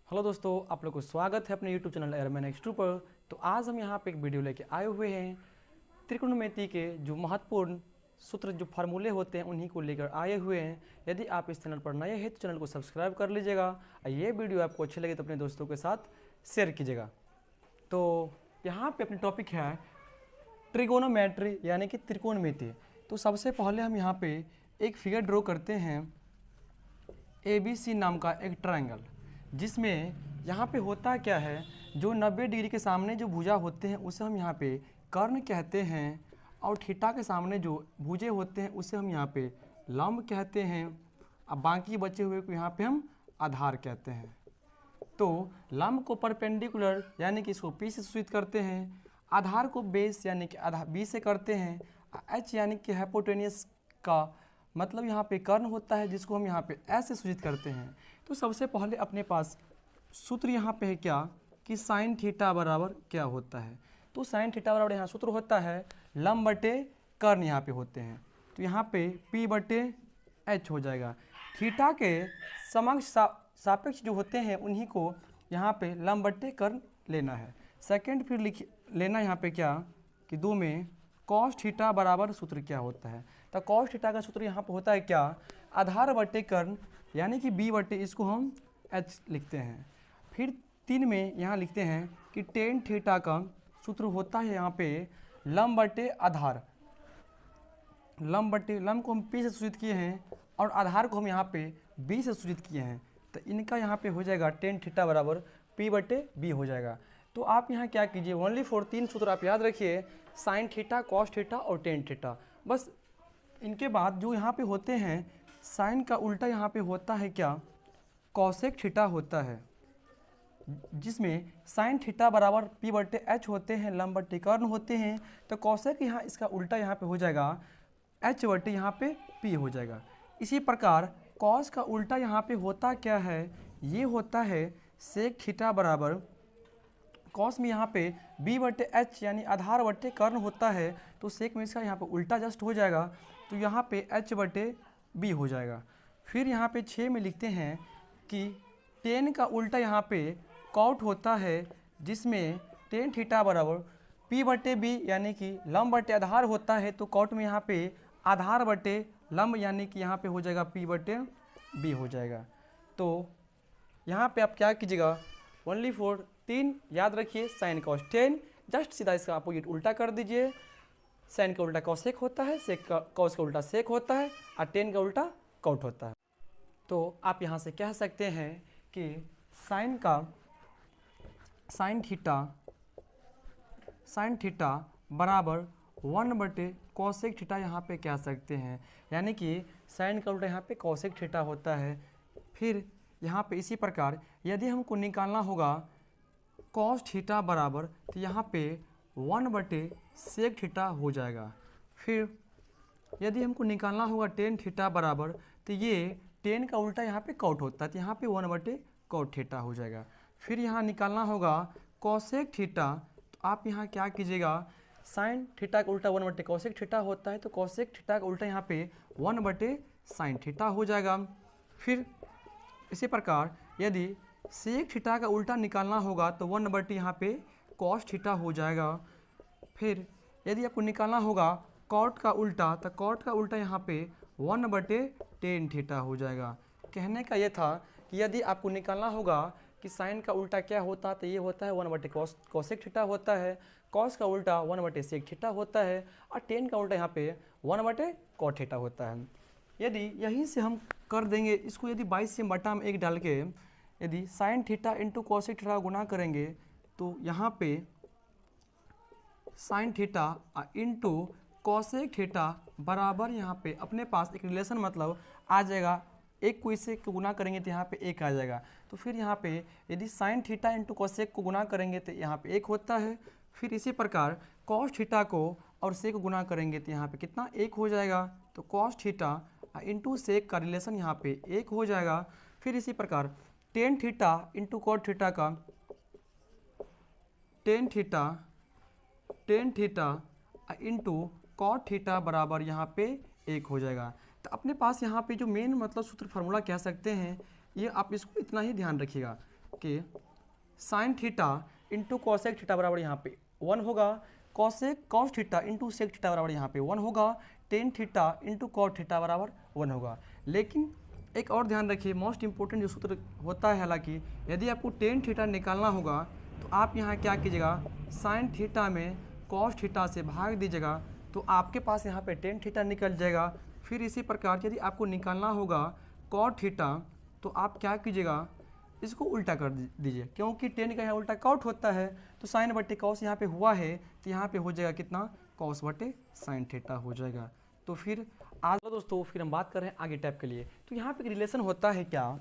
Hello दोस्तों, आप लोग को स्वागत है अपने यूट्यूब चैनल एयरमैन एक्स2 पर। तो आज हम यहाँ पे एक वीडियो लेके आए हुए हैं। त्रिकोणमिति के जो महत्वपूर्ण सूत्र जो फार्मूले होते हैं उन्हीं को लेकर आए हुए हैं। यदि आप इस चैनल पर नए हैं तो चैनल को सब्सक्राइब कर लीजिएगा और ये वीडियो आपको अच्छी लगे तो अपने दोस्तों के साथ शेयर कीजिएगा। तो यहाँ पे अपनी टॉपिक है ट्रिगोनोमेट्री यानी कि त्रिकोणमिति। तो सबसे पहले हम यहाँ पे एक फिगर ड्रॉ करते हैं ABC नाम का एक ट्रायंगल, जिसमें यहाँ पे होता क्या है, जो 90 डिग्री के सामने जो भुजा होते हैं उसे हम यहाँ पे कर्ण कहते हैं, और थीटा के सामने जो भुजे होते हैं उसे हम यहाँ पे लंब कहते हैं, अब बाकी बचे हुए को यहाँ पे हम आधार कहते हैं। तो लंब को परपेंडिकुलर यानी कि इसको P से सूचित करते हैं, आधार को बेस यानी कि आधार B से करते हैं, H यानी कि हाइपोटेनियस का मतलब यहाँ पे कर्ण होता है जिसको हम यहाँ पे S से सूचित करते हैं। तो सबसे पहले अपने पास सूत्र यहाँ पे है क्या कि साइन थीटा बराबर क्या होता है। तो साइन थीटा बराबर यहाँ सूत्र होता है लंब बटे कर्ण यहाँ पे होते हैं, तो यहाँ पे P बटे H हो जाएगा। थीटा के समक्ष सापेक्ष जो होते हैं उन्हीं को यहाँ पे लंब बटे कर्ण लेना है। सेकंड फिर लिख लेना यहाँ पे क्या कि 2 में कॉस थीटा बराबर सूत्र क्या होता है। तो कॉस थीटा का सूत्र यहाँ पे होता है क्या, आधार बटे कर्ण यानी कि B बटे इसको हम H लिखते हैं। फिर 3 में यहाँ लिखते हैं कि टेन थीटा का सूत्र होता है यहाँ पे लंब बटे आधार, लंब को हम P से सूचित किए हैं और आधार को हम यहाँ पे B से सूचित किए हैं। तो इनका यहाँ पे हो जाएगा टेन थीटा बराबर P बटे B हो जाएगा। तो आप यहाँ क्या कीजिए, ओनली फॉर 3 सूत्र आप याद रखिए, साइन थीटा, कॉस थीटा और टेन थीटा। बस इनके बाद जो यहाँ पे होते हैं, साइन का उल्टा यहाँ पे होता है क्या, कॉसेक थीटा होता है, जिसमें साइन थीटा बराबर P बटे H होते हैं, लंब बटे कर्ण होते हैं। तो कॉसेक यहाँ इसका उल्टा यहाँ पे हो जाएगा H बटे यहाँ पे P हो जाएगा। इसी प्रकार कॉस का उल्टा यहाँ पे होता क्या है, ये होता है सेक थीटा बराबर, कॉस में यहाँ पे B बटे H यानी आधार बटे कर्ण होता है, तो सेक में इसका यहाँ पे उल्टा जस्ट हो जाएगा, तो यहाँ पे H बटे B हो जाएगा। फिर यहाँ पे 6 में लिखते हैं कि टेन का उल्टा यहाँ पे कॉट होता है, जिसमें टेन थीटा बराबर P बटे B यानी कि लंब बटे आधार होता है, तो कॉट में यहाँ पे आधार बटे लंब यानी कि यहाँ पे हो जाएगा P बटे B हो जाएगा। तो यहाँ पे आप क्या कीजिएगा, ओनली फॉर 3 याद रखिए, साइन कॉस टेन, जस्ट सीधा इसका अपोजिट उल्टा कर दीजिए। साइन का उल्टा कॉसेक होता है, सेक का कॉस का उल्टा सेक होता है और टेन का उल्टा कॉट होता है। तो आप यहाँ से कह सकते हैं कि साइन थीटा बराबर 1 बटे कॉसेक थीटा यहाँ पे कह सकते हैं, यानी कि साइन का उल्टा यहाँ पे कॉसेक थीटा होता है। फिर यहाँ पे इसी प्रकार यदि हमको निकालना होगा कॉस थीटा बराबर, तो यहाँ पे 1 बटे सेक थीटा हो जाएगा। फिर यदि हमको निकालना होगा टेन थीटा बराबर, तो ये टेन का उल्टा यहाँ पे कॉट होता है, तो यहाँ पे 1 बटे कॉट थीटा हो जाएगा। फिर यहाँ निकालना होगा कॉसेक थीटा, तो आप यहाँ क्या कीजिएगा, साइन थीटा का उल्टा 1 बटे कॉसेक थीटा होता है, तो कॉसेक थीटा का उल्टा यहाँ पे 1 बटे साइन थीटा हो जाएगा। फिर इसी प्रकार यदि सेक थीटा का उल्टा निकालना होगा तो 1 बटे यहाँ पे कॉस थीटा हो जाएगा। फिर यदि आपको निकालना होगा कॉट का उल्टा, तो कॉट का उल्टा यहाँ पे 1 बटे टेन थीटा हो जाएगा। कहने का ये था कि यदि आपको निकालना होगा कि साइन का उल्टा क्या होता है, तो ये होता है 1 बटे कॉसेक थीटा होता है, कॉस का उल्टा 1 बटे सेक थीटा होता है और टेन का उल्टा यहाँ पे 1 बटे कॉट थीटा होता है। यदि यहीं से हम कर देंगे इसको, यदि 22 से बटा में 1 डाल के यदि sine theta into cosec theta गुना करेंगे, तो यहाँ पे sine theta into cosec theta बराबर यहाँ पे अपने पास एक रिलेशन मतलब आ जाएगा, एक को इससे गुना करेंगे तो यहाँ पे 1 आ जाएगा। तो फिर यहाँ पे यदि साइन थीटा इंटू कॉसेक को गुना करेंगे तो यहाँ पे 1 होता है। फिर इसी प्रकार कॉस थीटा को और सेक को गुना करेंगे तो यहाँ पे कितना 1 हो जाएगा, तो कॉस थीटा इंटू सेक का रिलेशन यहाँ पे 1 हो जाएगा। फिर इसी प्रकार tan theta into cot theta का tan theta into cot theta बराबर यहाँ पे 1 हो जाएगा। तो अपने पास यहाँ पे जो मेन मतलब सूत्र फार्मूला कह सकते हैं, ये आप इसको इतना ही ध्यान रखिएगा कि sine theta into cosec theta बराबर यहाँ पे 1 होगा, cosec cos theta into sec theta बराबर यहाँ पे 1 होगा, tan theta into cot theta बराबर 1 होगा। लेकिन एक और ध्यान रखिए, मोस्ट इंपॉर्टेंट जो सूत्र होता है, हालांकि यदि आपको टेन थीटा निकालना होगा तो आप यहाँ क्या कीजिएगा, साइन थीटा में कॉस थीटा से भाग दीजिएगा तो आपके पास यहाँ पे टेन थीटा निकल जाएगा। फिर इसी प्रकार यदि आपको निकालना होगा कॉट थीटा तो आप क्या कीजिएगा, इसको उल्टा कर दीजिए, क्योंकि टेन का यहाँ उल्टा कॉट होता है, तो साइन बटे कॉस यहाँ पे हुआ है तो यहाँ पे हो जाएगा कितना, कॉस बटे साइन थीटा हो जाएगा। तो फिर आज दोस्तों फिर हम बात कर रहे हैं आगे टाइप के लिए। तो यहाँ पे रिलेशन होता है क्या,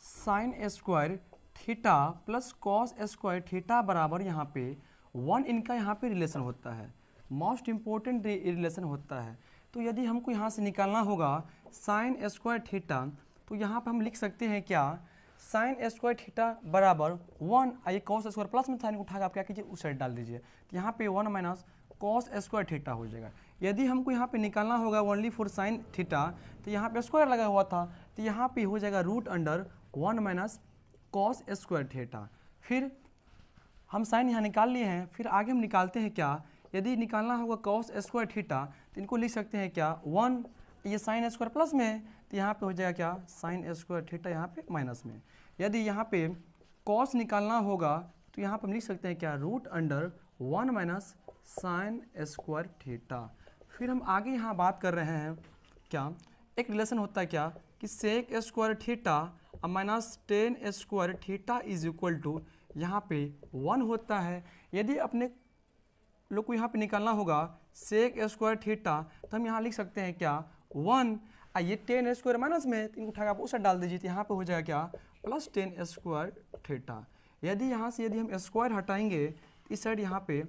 sign square theta plus cos square theta बराबर यहाँ पे 1, इनका यहाँ पे रिलेशन होता है, मोस्ट इंपॉर्टेंट रिलेशन होता है। तो यदि हमको यहाँ से निकालना होगा साइन स्क्वायर थीटा तो यहाँ पर हम लिख सकते हैं क्या, साइन स्क्वायर थीटा बराबर 1, आइए कॉस स्क्वायर प्लस में साइन उठाकर आप क्या कीजिए उस साइड डाल दीजिए, तो यहाँ पे 1 माइनस कॉस स्क्वायर थीटा हो जाएगा। यदि हमको यहाँ पे निकालना होगा ओनली फॉर साइन थीटा तो यहाँ पे स्क्वायर लगा हुआ था, तो यहाँ पे हो जाएगा root under 1 minus cos square theta. फिर हम साइन यहाँ निकाल लिए हैं, फिर आगे हम निकालते हैं क्या, यदि निकालना होगा कॉस स्क्वायर थीटा तो इनको लिख सकते हैं क्या 1, ये साइन स्क्वायर प्लस में है तो यहाँ पे हो जाएगा क्या, साइन स्क्वायर थीटा यहाँ पे माइनस में। यदि यहाँ पे कॉस निकालना होगा तो यहाँ पे हम लिख सकते हैं क्या, root under 1 minus sine square theta. फिर हम आगे यहाँ बात कर रहे हैं क्या, एक रिलेशन होता है क्या कि sec square theta minus tan square theta is equal to यहाँ पे 1 होता है। यदि अपने लोग को यहाँ पे निकालना होगा सेक स्क्वायर थीटा तो हम यहाँ लिख सकते हैं क्या 1, ये टेन स्क्वायर माइनस में इनको उठा के आप उस साइड डाल दीजिए, तो यहाँ पे हो जाएगा क्या प्लस टेन स्क्वायर थीटा। यदि यहाँ से यदि हम स्क्वायर हटाएंगे इस साइड यहाँ पे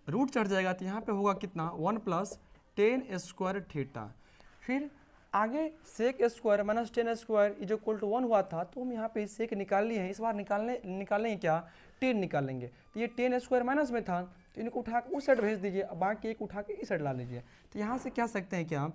रूट चढ़ जाएगा, तो यहाँ पे होगा कितना 1 प्लस टेन स्क्वायर थीटा। फिर आगे sec square minus tan square is equal to 1 हुआ था, तो हम यहाँ पे सेक निकाल लिए हैं, इस बार निकालेंगे क्या, टेन निकालेंगे। तो ये टेन स्क्वायर माइनस में था तो इनको उठा के उस साइड भेज दीजिए, बाकी एक उठा के इस साइड ला लीजिए। तो यहाँ से क्या सकते हैं क्या,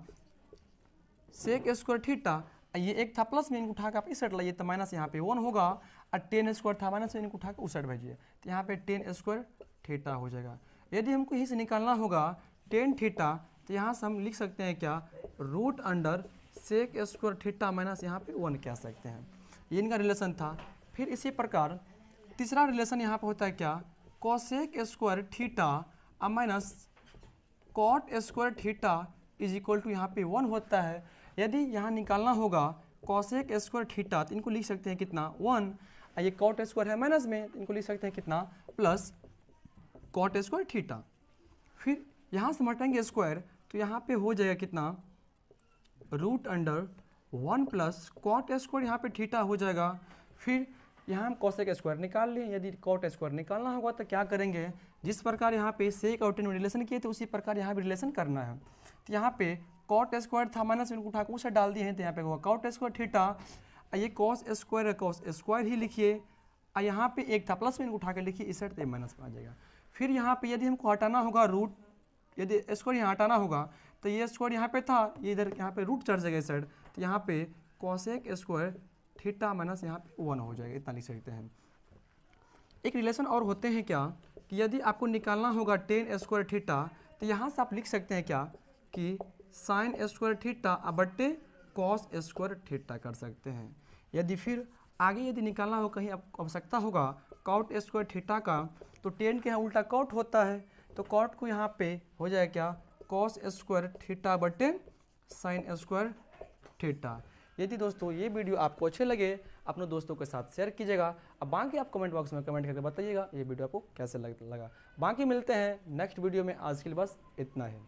सेक स्क्वायर थीटा ये एक था प्लस में, इनको उठा के आप इस साइड लाइए तो माइनस यहाँ पे 1 होगा, और टेन स्क्वायर था माइनस में, इनको उठा के उस साइड भेजिए तो यहाँ पे टेन स्क्वायर थीटा हो जाएगा। यदि हमको यहीं से निकालना होगा टेन थीटा तो यहाँ से हम लिख सकते हैं क्या, root under sec square theta minus यहाँ पे 1 कह सकते हैं, ये इनका रिलेशन था। फिर इसी प्रकार तीसरा रिलेशन यहाँ पे होता है क्या, cosec square theta minus cot square theta is equal to यहाँ पे 1 होता है। यदि यहाँ निकालना होगा कॉसेक स्क्वायर थीटा तो इनको लिख सकते हैं कितना 1, ये कॉट स्क्वायर है माइनस में तो इनको लिख सकते हैं कितना प्लस कॉट स्क्वायर थीटा। फिर यहाँ से हटाएंगे स्क्वायर तो यहाँ पे हो जाएगा कितना root under 1 plus cot square यहाँ पे थीटा हो जाएगा। फिर यहाँ हम कॉसेक स्क्वायर निकाल लिए, यदि कॉट स्क्वायर निकालना होगा तो क्या करेंगे, जिस प्रकार यहाँ पे सेक और टेन में रिलेशन किए थे उसी प्रकार यहाँ भी रिलेशन करना है। तो यहाँ पे कॉट स्क्वायर था माइनस में, इनको उठा के उसे डाल दिए हैं तो यहाँ पे होगा कॉट स्क्वायर थीटा, ये कॉस स्क्वायर है कॉस स्क्वायर ही लिखिए, और यहाँ पे एक था प्लस में, इनको उठा के लिखिए इस साइड तो माइनस में आ जाएगा। फिर यहाँ पे यदि हमको हटाना होगा रूट, यदि स्क्वायर यहाँ हटाना होगा तो ये स्क्वायर यहाँ पे था, ये इधर यहाँ पे रूट चढ़ जाएगा इस साइड, तो यहाँ पे कॉसेक स्क्वायर थीटा माइनस यहाँ पे 1 हो जाएगा, इतना लिख सकते हैं। एक रिलेशन और होते हैं क्या कि यदि आपको निकालना होगा टेन स्क्वायर थीटा तो यहाँ से आप लिख सकते हैं क्या कि साइन स्क्वायर थीटा बट्टे कॉस स्क्वायर थीटा कर सकते हैं। यदि फिर आगे यदि निकालना हो कहीं आवश्यकता होगा कॉट स्क्वायर थीटा का तो टेन के यहाँ उल्टा कॉट होता है, तो कॉट को यहाँ पे हो जाएगा क्या कॉस स्क्वायर थीटा बट्टे साइन स्क्वायर थीटा। यदि दोस्तों ये वीडियो आपको अच्छे लगे अपने दोस्तों के साथ शेयर कीजिएगा, अब बाकी आप कमेंट बॉक्स में कमेंट करके बताइएगा ये वीडियो आपको कैसे लगा। बाकी मिलते हैं नेक्स्ट वीडियो में, आज के लिए बस इतना है।